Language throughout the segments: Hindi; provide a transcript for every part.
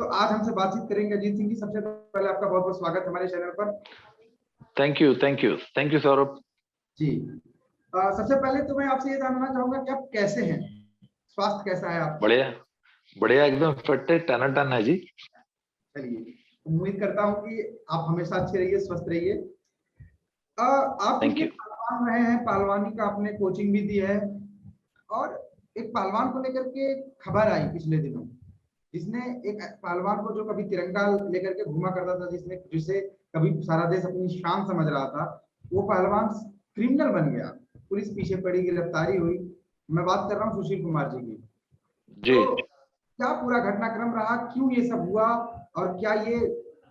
तो आज हमसे बातचीत करेंगे अजीत सिंह जी। सबसे पहले आपका बहुत बहुत स्वागत हमारे चैनल पर। Thank you Saurabh ji. सबसे पहले तो मैं आपसे ये जानना चाहूंगा कि आप कैसे हैं, स्वास्थ्य कैसा है आपका? बढ़िया बढ़िया, एकदम फिट है, टनाटन है जी। चलिए, उम्मीद करता हूँ कि आप हमेशा अच्छे रहिए, स्वस्थ रहिए। आप थैंक देखिए यू। पहलवान रहे हैं, पहलवानी का आपने कोचिंग भी दी है, और एक पहलवान को लेकर के खबर आई पिछले दिनों, जिसने एक पहलवान को जो कभी तिरंगा लेकर के घूमा करता था, जिसने जिसे कभी सारा देश अपनी शान समझ रहा था, वो पहलवान क्रिमिनल बन गया। पुलिस पीछे पड़ी, गिरफ्तारी हुई। मैं बात कर रहा हूँ सुशील कुमार जी की। जी, तो क्या पूरा घटनाक्रम रहा, क्यों ये सब हुआ, और क्या ये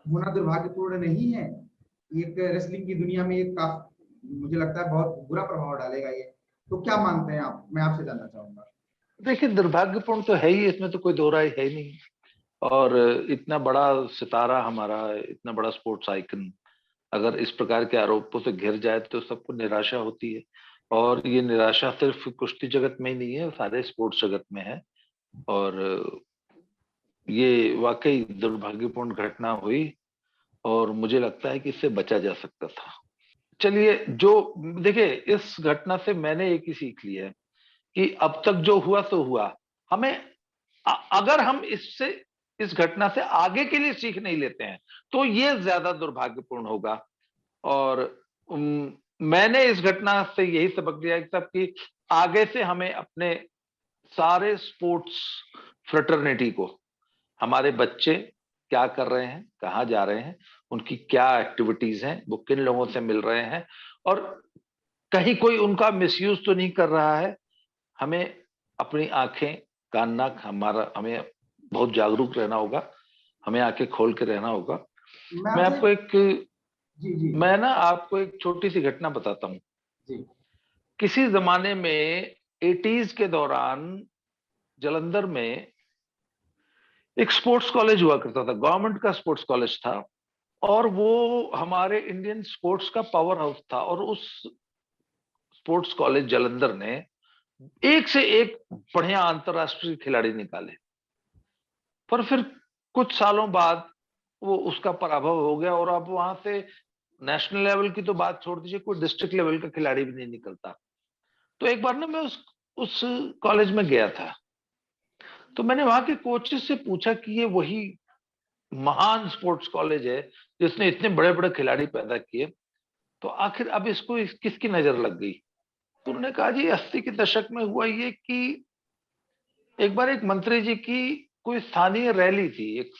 होना दुर्भाग्यपूर्ण नहीं है? एक रेसलिंग की दुनिया में एक मुझे लगता है बहुत बुरा प्रभाव डालेगा ये। तो क्या मानते हैं आप, मैं आपसे जानना चाहूंगा। देखिए दुर्भाग्यपूर्ण तो है ही, इसमें तो कोई दो राय है ही नहीं। और इतना बड़ा सितारा हमारा, इतना बड़ा स्पोर्ट्स आइकन अगर इस प्रकार के आरोपों से घिर जाए तो सबको निराशा होती है। और ये निराशा सिर्फ कुश्ती जगत में ही नहीं है, सारे स्पोर्ट्स जगत में है। और ये वाकई दुर्भाग्यपूर्ण घटना हुई, और मुझे लगता है कि इससे बचा जा सकता था। चलिए, जो देखिए, इस घटना से मैंने एक ही सीख लिया है कि अब तक जो हुआ सो हुआ। हमें अगर हम इससे, इस घटना से आगे के लिए सीख नहीं लेते हैं तो ये ज्यादा दुर्भाग्यपूर्ण होगा। और मैंने इस घटना से यही सबक लिया कि तब कि आगे से हमें अपने सारे स्पोर्ट्स फ्रेटर्निटी को, हमारे बच्चे क्या कर रहे हैं, कहाँ जा रहे हैं, उनकी क्या एक्टिविटीज हैं, वो किन लोगों से मिल रहे हैं, और कहीं कोई उनका मिसयूज तो नहीं कर रहा है। हमें अपनी आंखें, कान, नाक, हमें बहुत जागरूक रहना होगा। हमें आंखें खोल के रहना होगा। मैं मैं आपसे आपको एक जी जी मैं ना आपको एक छोटी सी घटना बताता हूँ। जी किसी जमाने में 80s के दौरान जलंधर में एक स्पोर्ट्स कॉलेज हुआ करता था, गवर्नमेंट का स्पोर्ट्स कॉलेज था। और वो हमारे इंडियन स्पोर्ट्स का पावर हाउस था। और उस स्पोर्ट्स कॉलेज जलंधर ने एक से एक बढ़िया अंतरराष्ट्रीय खिलाड़ी निकाले। पर फिर कुछ सालों बाद वो उसका पराभव हो गया, और अब वहां से नेशनल लेवल की तो बात छोड़ दीजिए, कोई डिस्ट्रिक्ट लेवल का खिलाड़ी भी नहीं निकलता। तो एक बार ना मैं उस कॉलेज में गया था। तो मैंने वहां के कोचेस से पूछा कि ये वही महान स्पोर्ट्स कॉलेज है जिसने इतने बड़े बड़े खिलाड़ी पैदा किए, तो आखिर अब इसको किसकी नजर लग गई? तो उन्होंने कहा जी 80 के दशक में हुआ ये कि एक बार एक मंत्री जी की कोई स्थानीय रैली थी, एक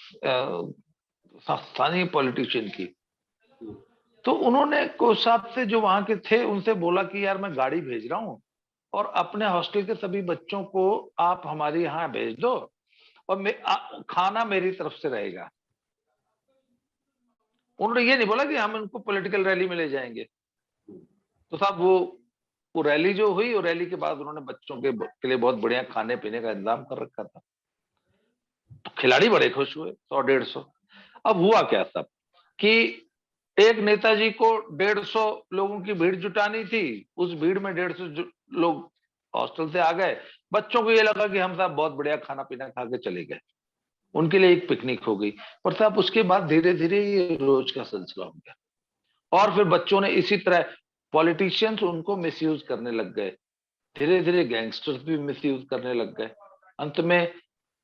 स्थानीय पॉलिटिशियन की। तो उन्होंने कोच साहब से, जो वहां के थे, उनसे बोला कि यार मैं गाड़ी भेज रहा हूँ और अपने हॉस्टल के सभी बच्चों को आप हमारे यहाँ भेज दो, और खाना मेरी तरफ से रहेगा। उन्होंने ये नहीं बोला कि हम उनको पॉलिटिकल रैली में ले जाएंगे। तो साहब वो रैली जो हुई, वो रैली के बाद उन्होंने बच्चों के लिए बहुत बढ़िया खाने पीने का इंतजाम कर रखा था। तो खिलाड़ी बड़े खुश हुए, 100 150। अब हुआ क्या सब कि एक नेताजी को 150 लोगों की भीड़ जुटानी थी। उस भीड़ में 150 लोग हॉस्टल से आ गए। बच्चों को ये लगा कि हम साहब बहुत बढ़िया खाना पीना खा के चले गए, उनके लिए एक पिकनिक हो गई। पर साहब उसके बाद धीरे धीरे ये रोज का सिलसिला हो गया, और फिर बच्चों ने इसी तरह, पॉलिटिशियंस उनको मिसयूज करने लग गए, धीरे धीरे गैंगस्टर्स भी मिसयूज करने लग गए। अंत में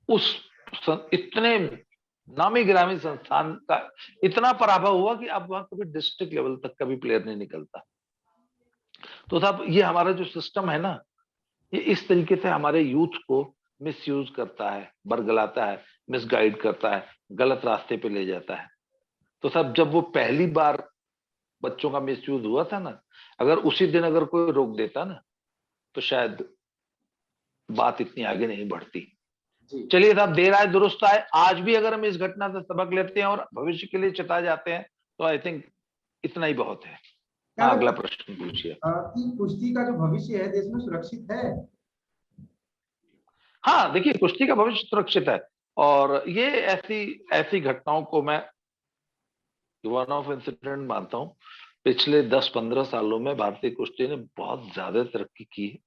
उस इतने नामी गिरामी संस्थान का इतना पराभव हुआ कि अब वहां कभी डिस्ट्रिक्ट लेवल तक का भी प्लेयर नहीं निकलता। तो साहब ये हमारा जो सिस्टम है ना, ये इस तरीके से हमारे यूथ को मिसयूज करता है, बरगलाता है, मिसगाइड करता है, गलत रास्ते पे ले जाता है। तो साहब जब वो पहली बार बच्चों का मिसयूज हुआ था ना, अगर उसी दिन अगर कोई रोक देता ना, तो शायद बात इतनी आगे नहीं बढ़ती। जी। चलिए साहब, देर आए दुरुस्त आए, आज भी अगर हम इस घटना से सबक लेते हैं और भविष्य के लिए चेता जाते हैं, तो आई थिंक इतना ही बहुत है। क्या हाँ, अगला लगता प्रश्न पूछिए। है कि कुश्ती का जो भविष्य है देश में सुरक्षित है? हाँ देखिए, कुश्ती का भविष्य सुरक्षित है। और ये ऐसी ऐसी घटनाओं को मैं वन ऑफ इंसिडेंट मानता हूँ। पिछले 10-15 सालों में भारतीय कुश्ती ने बहुत ज्यादा तरक्की की है।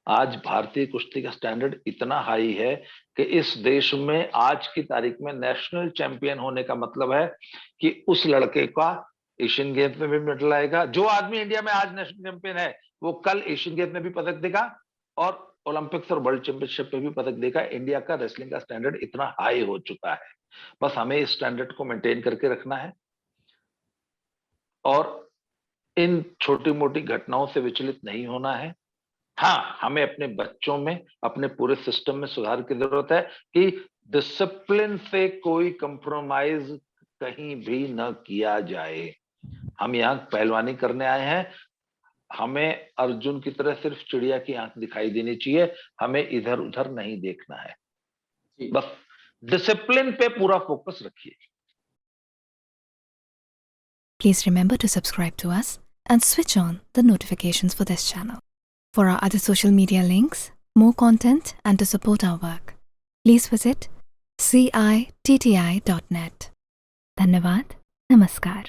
आज भारतीय कुश्ती का स्टैंडर्ड इतना हाई है कि इस देश में आज की तारीख में नेशनल चैंपियन होने का मतलब है कि उस लड़के का एशियन गेम्स में भी मेडल आएगा। जो आदमी इंडिया में आज नेशनल चैंपियन है वो कल एशियन गेम्स में भी पदक देगा और ओलंपिक्स और वर्ल्ड चैंपियनशिप पे भी पदक देगा। इंडिया का रेसलिंग का स्टैंडर्ड इतना हाई हो चुका है, बस हमें इस स्टैंडर्ड को मेंटेन करके रखना है और इन छोटी मोटी घटनाओं से विचलित नहीं होना है। हाँ, हमें अपने बच्चों में, अपने पूरे सिस्टम में सुधार की जरूरत है कि डिसिप्लिन से कोई कंप्रोमाइज कहीं भी न किया जाए। हम यहाँ पहलवानी करने आए हैं, हमें अर्जुन की तरह सिर्फ चिड़िया की आंख दिखाई देनी चाहिए, हमें इधर उधर नहीं देखना है। बस डिसिप्लिन पे पूरा फोकस रखिए। Please remember to subscribe to us and switch on the notifications for this channel. For our other social media links, more content, and to support our work, please visit citti.net. Dhanyavad. Namaskar.